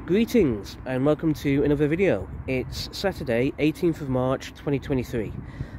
Greetings and welcome to another video. It's Saturday 18th of March 2023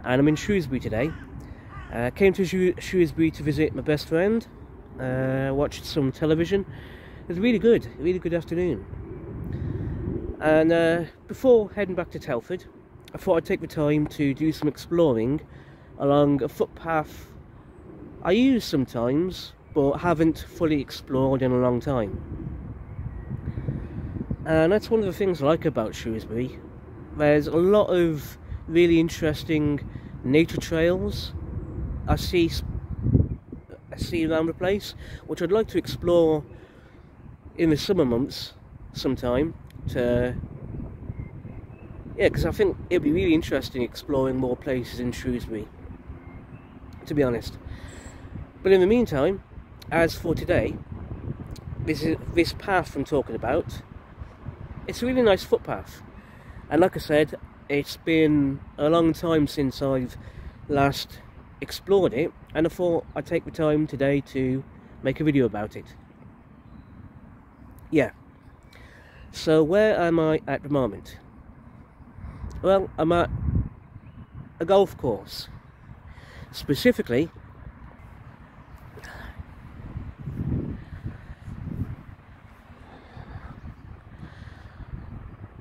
and I'm in Shrewsbury today. Came to Shrewsbury to visit my best friend, watched some television. It was really good afternoon. And before heading back to Telford, I thought I'd take the time to do some exploring along a footpath I use sometimes but haven't fully explored in a long time. And that's one of the things I like about Shrewsbury. There's a lot of really interesting nature trails I see around the place, which I'd like to explore in the summer months sometime. Because I think it'd be really interesting exploring more places in Shrewsbury, to be honest. But in the meantime, as for today, this path I'm talking about. It's a really nice footpath, and like I said, it's been a long time since I've last explored it, and I thought I'd take the time today to make a video about it. Yeah, so where am I at the moment? Well, I'm at a golf course, specifically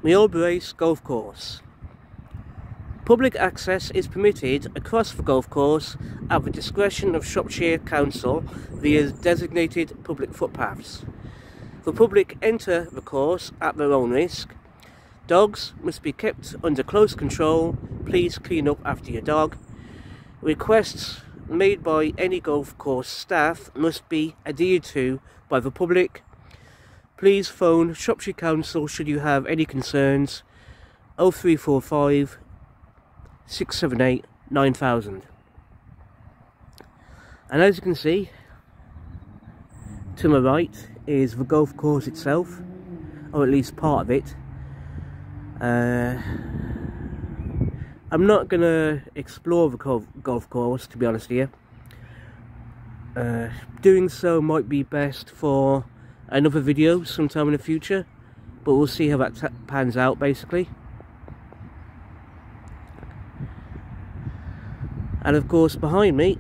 Meole golf course. Public access is permitted across the golf course at the discretion of Shropshire Council via designated public footpaths. The public enter the course at their own risk. Dogs must be kept under close control. Please clean up after your dog. Requests made by any golf course staff must be adhered to by the public. Please phone Shropshire Council should you have any concerns. 0345 678 9000. And as you can see, to my right is the golf course itself, or at least part of it. I'm not going to explore the golf course, to be honest with you. Doing so might be best for another video sometime in the future, but we'll see how that pans out, basically. And of course behind me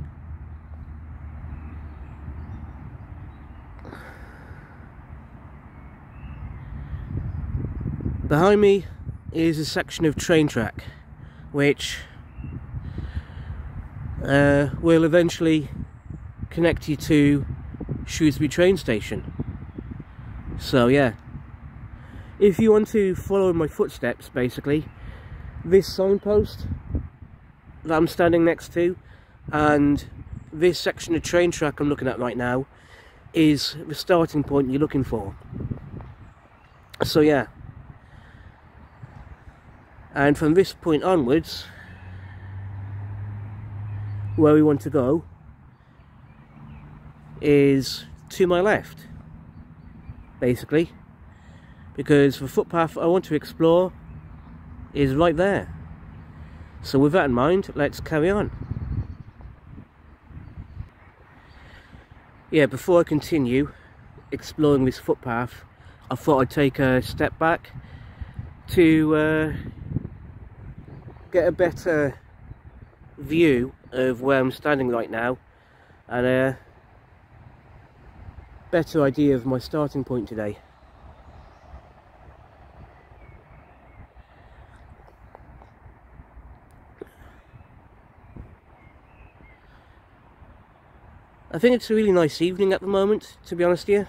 is a section of train track which will eventually connect you to Shrewsbury train station. So yeah, if you want to follow my footsteps, basically, this signpost that I'm standing next to and this section of train track I'm looking at right now is the starting point you're looking for. So yeah, and from this point onwards, where we want to go is to my left, basically, because the footpath I want to explore is right there. So with that in mind, let's carry on. Yeah, before I continue exploring this footpath, I thought I'd take a step back to get a better view of where I'm standing right now and a better idea of my starting point today. I think it's a really nice evening at the moment, to be honest with you,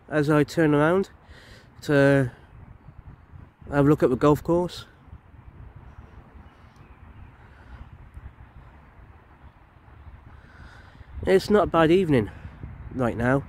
as I turn around to have a look at the golf course. It's not a bad evening right now.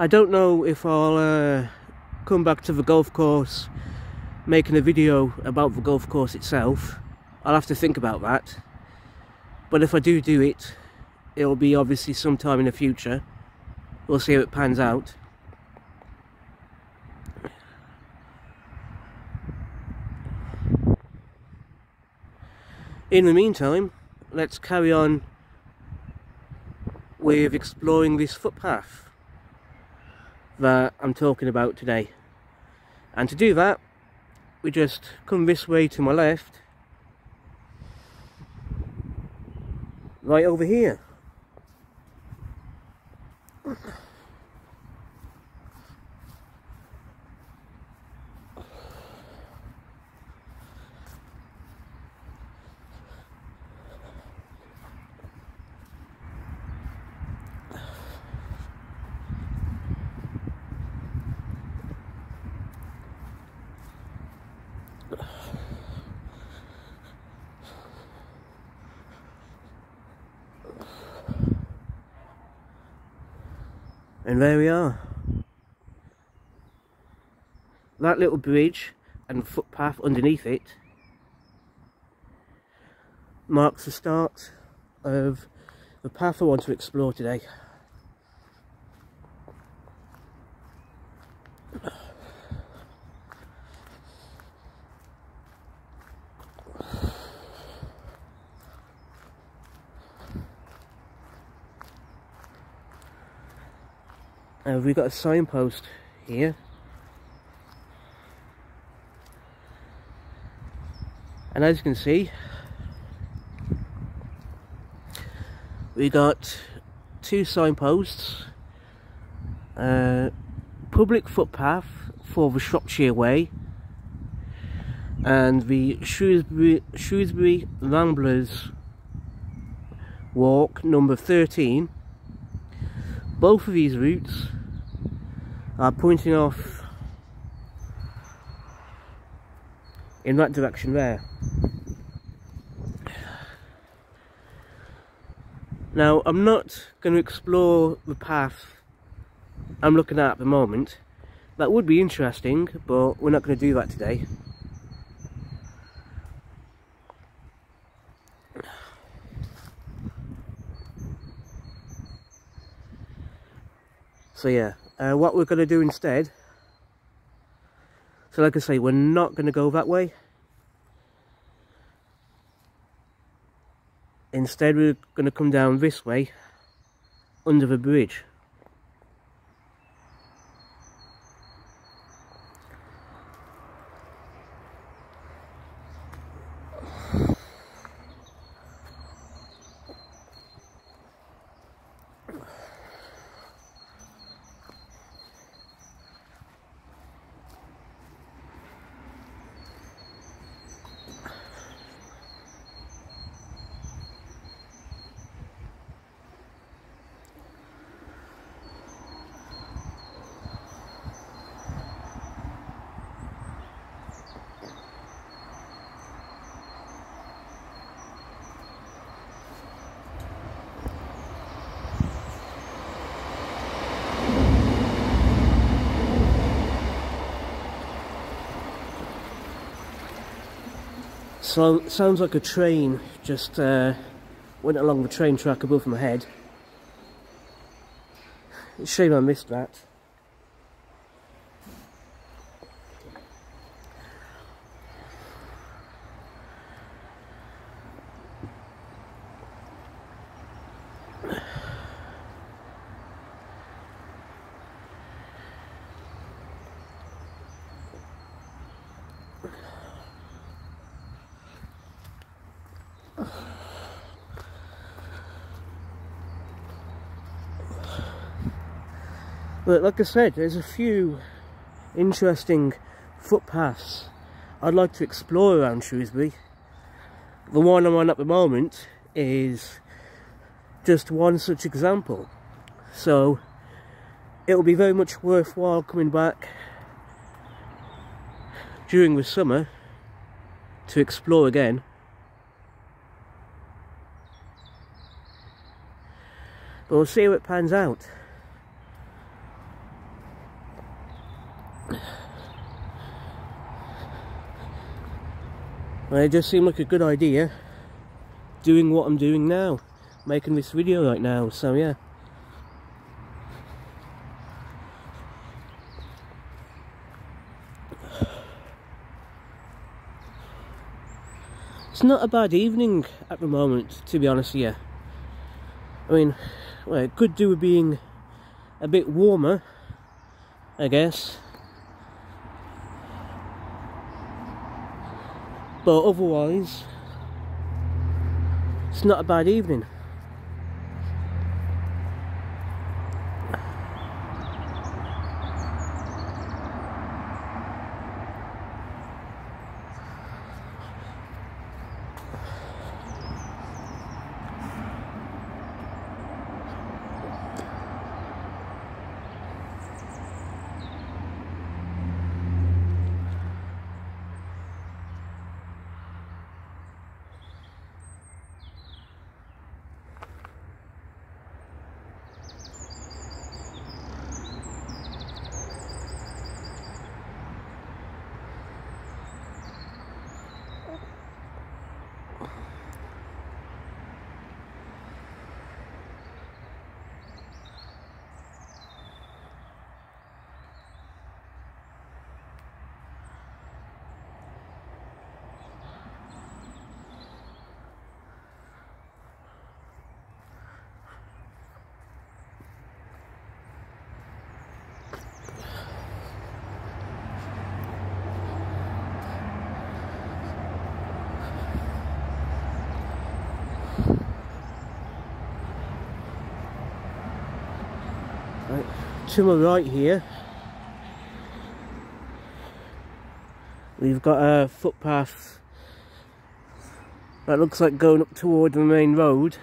I don't know if I'll come back to the golf course making a video about the golf course itself. I'll have to think about that. But if I do it, it'll be obviously sometime in the future. We'll see how it pans out. In the meantime, let's carry on with exploring this footpath that I'm talking about today. And to do that, we just come this way to my left, right over here. And there we are. That little bridge and footpath underneath it marks the start of the path I want to explore today. We've got a signpost here, and as you can see, we got two signposts, public footpath for the Shropshire way and the Shrewsbury Ramblers walk number 13. Both of these routes are pointing off in that direction there. Now, I'm not going to explore the path I'm looking at the moment. That would be interesting, but we're not going to do that today. So yeah, what we're going to do instead, so like I say, we're not going to go that way. Instead, we're going to come down this way, under the bridge. So, sounds like a train just went along the train track above my head. It's a shame I missed that. But like I said, there's a few interesting footpaths I'd like to explore around Shrewsbury. The one I'm on at the moment is just one such example, so it'll be very much worthwhile coming back during the summer to explore again. But we'll see how it pans out. And it just seemed like a good idea doing what I'm doing now, making this video right now, so yeah. It's not a bad evening at the moment, to be honest with you. I mean, well, it could do with being a bit warmer, I guess. But otherwise, it's not a bad evening. Right, to my right here, we've got a footpath that looks like going up toward the main road.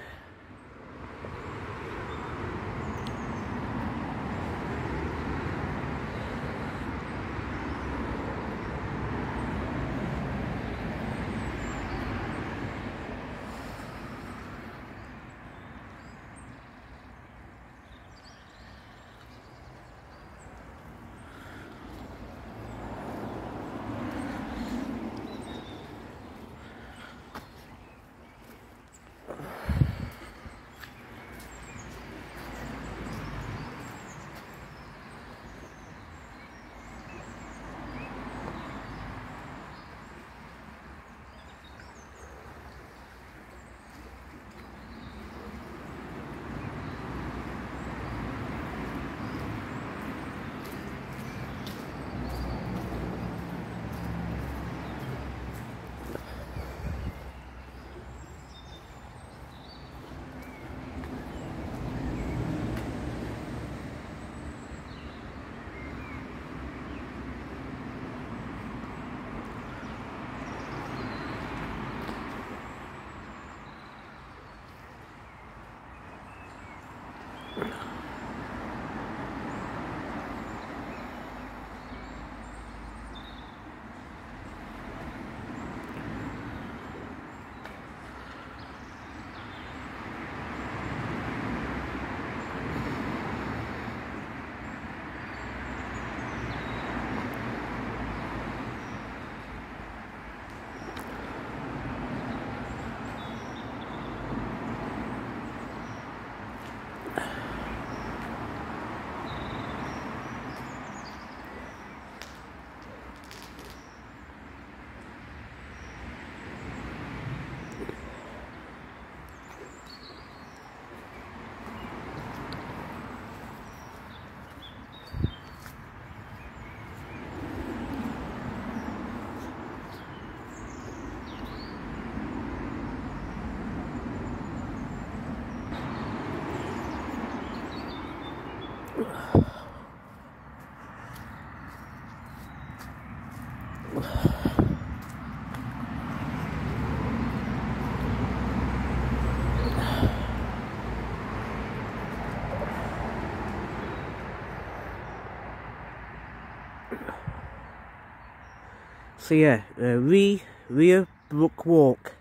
So yeah, Reabrook walk.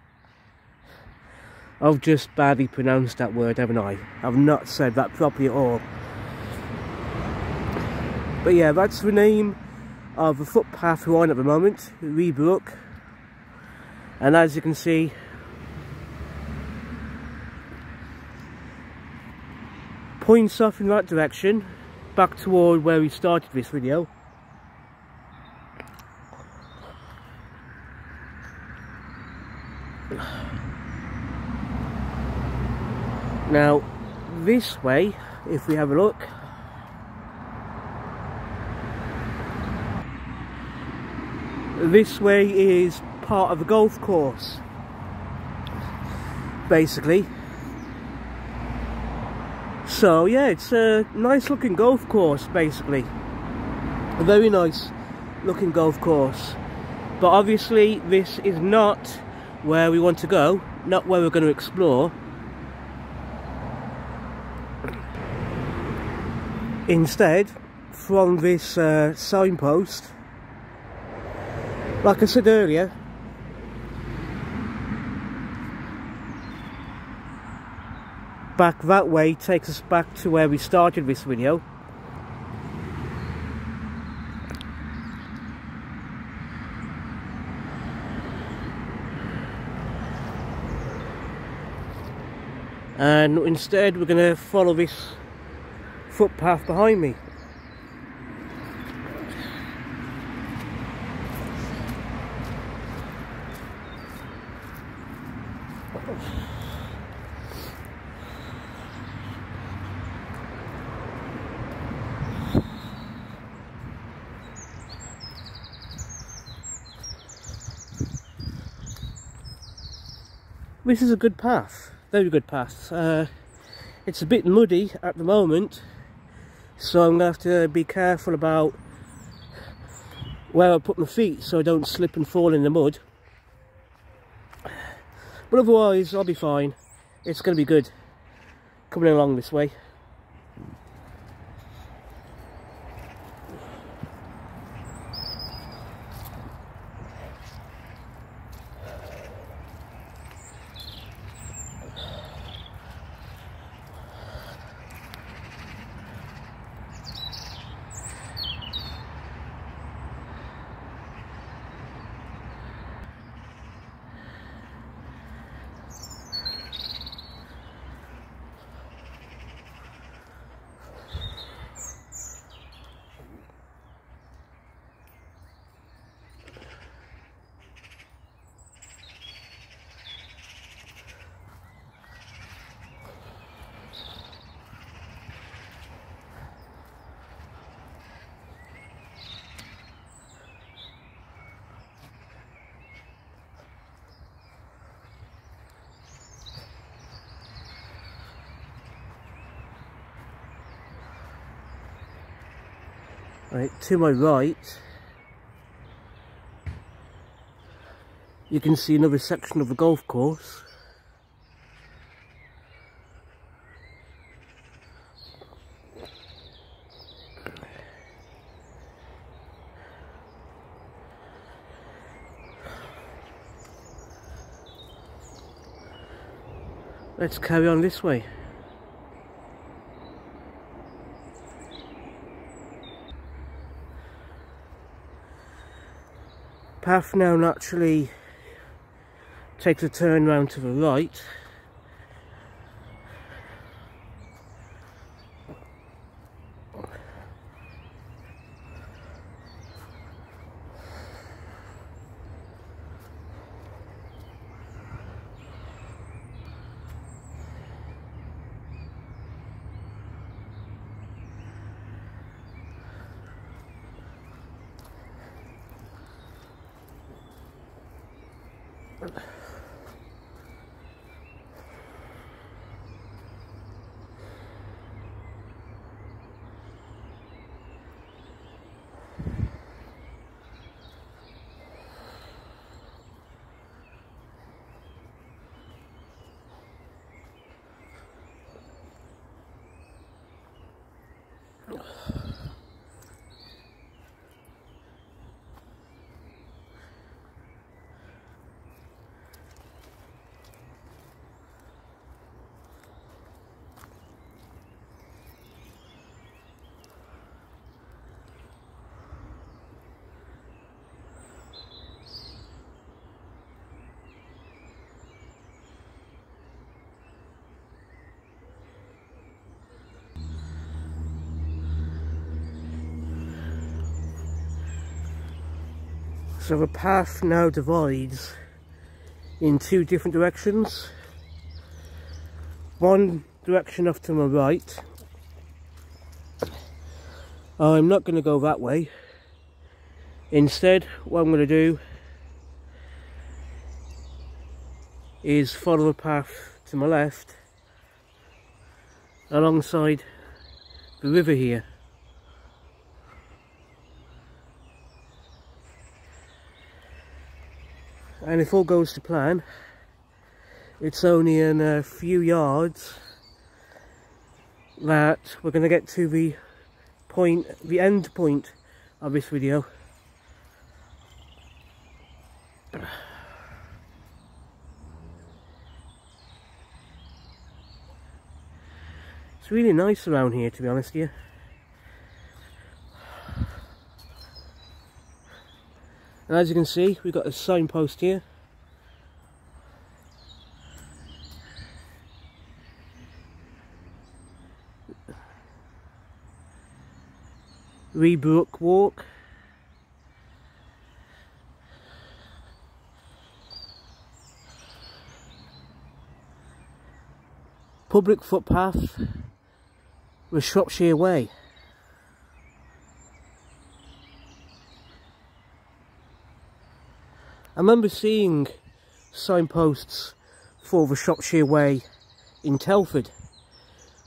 I've just badly pronounced that word, haven't I? I've not said that properly at all. But yeah, that's the name of the footpath we're on at the moment, Reabrook. And as you can see, points off in that direction, back toward where we started this video. Now, this way, if we have a look, this way is part of the golf course, basically. So yeah, it's a nice looking golf course, basically. A very nice looking golf course. But obviously this is not where we want to go, not where we're going to explore. Instead, from this signpost, like I said earlier, back that way takes us back to where we started this video. And instead we're going to follow this footpath behind me. This is a good path, very good path. It's a bit muddy at the moment, so I'm going to have to be careful about where I put my feet so I don't slip and fall in the mud. But otherwise I'll be fine. It's going to be good coming along this way. Right, to my right, you can see another section of the golf course. Let's carry on this way. Path now naturally takes a turn round to the right. So the path now divides in two different directions. One direction off to my right. I'm not going to go that way. Instead, what I'm going to do is follow the path to my left alongside the river here. And if all goes to plan, it's only in a few yards that we're going to get to the point, the end point of this video. It's really nice around here, to be honest with you. And as you can see, we've got a signpost here. Reabrook walk. Public footpath with Shropshire Way. I remember seeing signposts for the Shropshire Way in Telford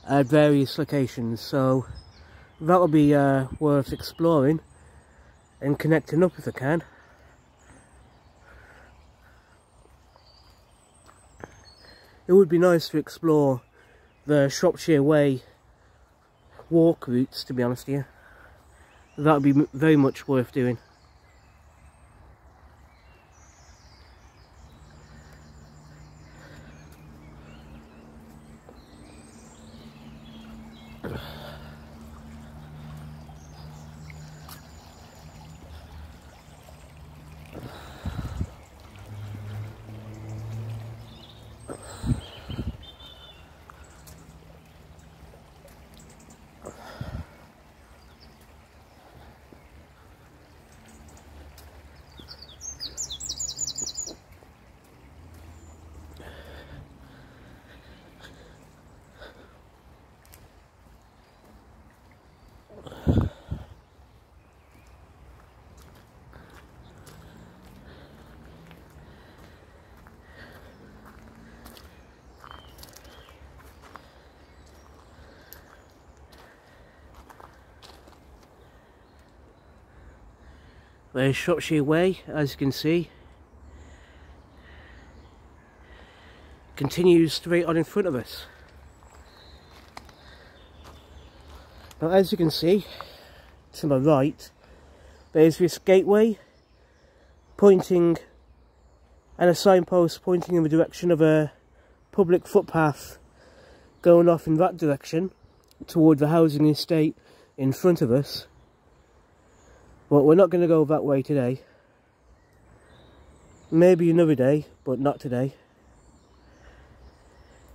at various locations, so that'll be worth exploring and connecting up if I can. It would be nice to explore the Shropshire Way walk routes, to be honest with you. That would be very much worth doing. There's Shropshire Way, as you can see. Continues straight on in front of us. Now, as you can see, to my right, there's this gateway pointing, and a signpost pointing in the direction of a public footpath going off in that direction toward the housing estate in front of us. But we're not going to go that way today. Maybe another day, but not today.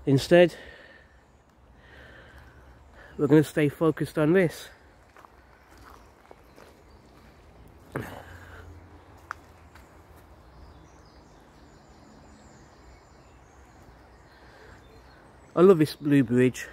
Instead, we're going to stay focused on this. I love this blue bridge.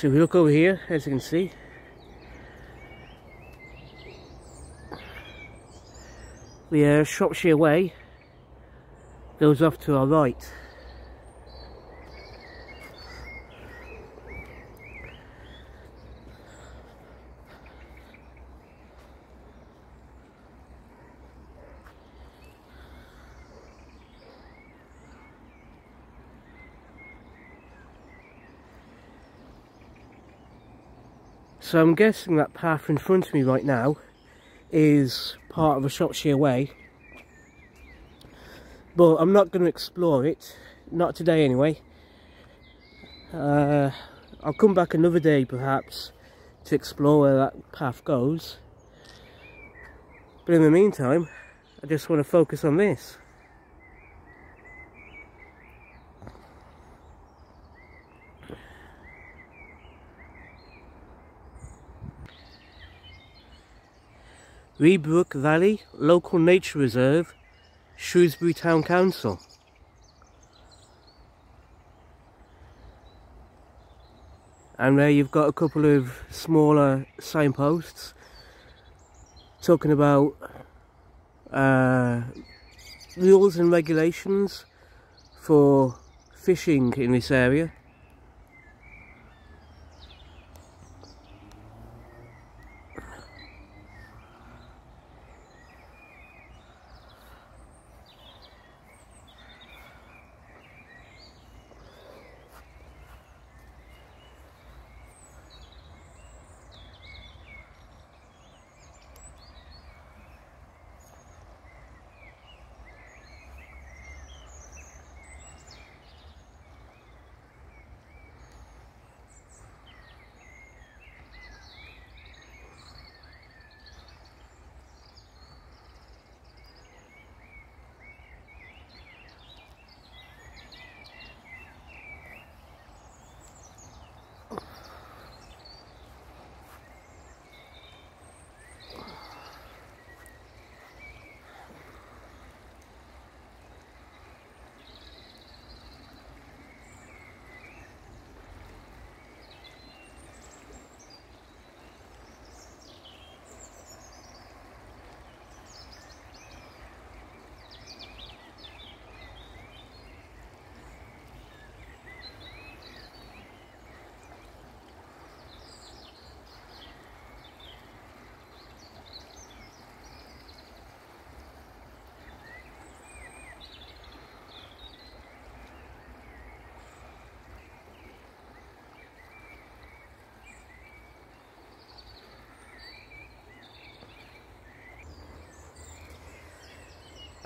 So if we look over here, as you can see, the Shropshire Way goes off to our right. So I'm guessing that path in front of me right now is part of a Shropshire Way, but I'm not going to explore it, not today anyway. I'll come back another day perhaps to explore where that path goes, but in the meantime I just want to focus on this. Reabrook Valley Local Nature Reserve, Shrewsbury Town Council. And there you've got a couple of smaller signposts talking about rules and regulations for fishing in this area.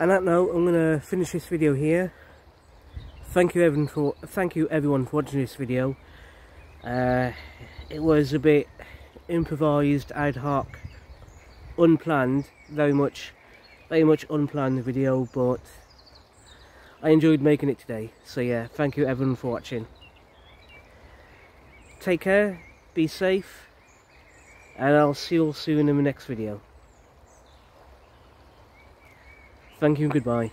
On that note, I'm going to finish this video here. Thank you everyone for watching this video. It was a bit improvised, ad hoc, unplanned, very much unplanned video, but I enjoyed making it today. So yeah, thank you everyone for watching. Take care, be safe, and I'll see you all soon in the next video. Thank you and goodbye.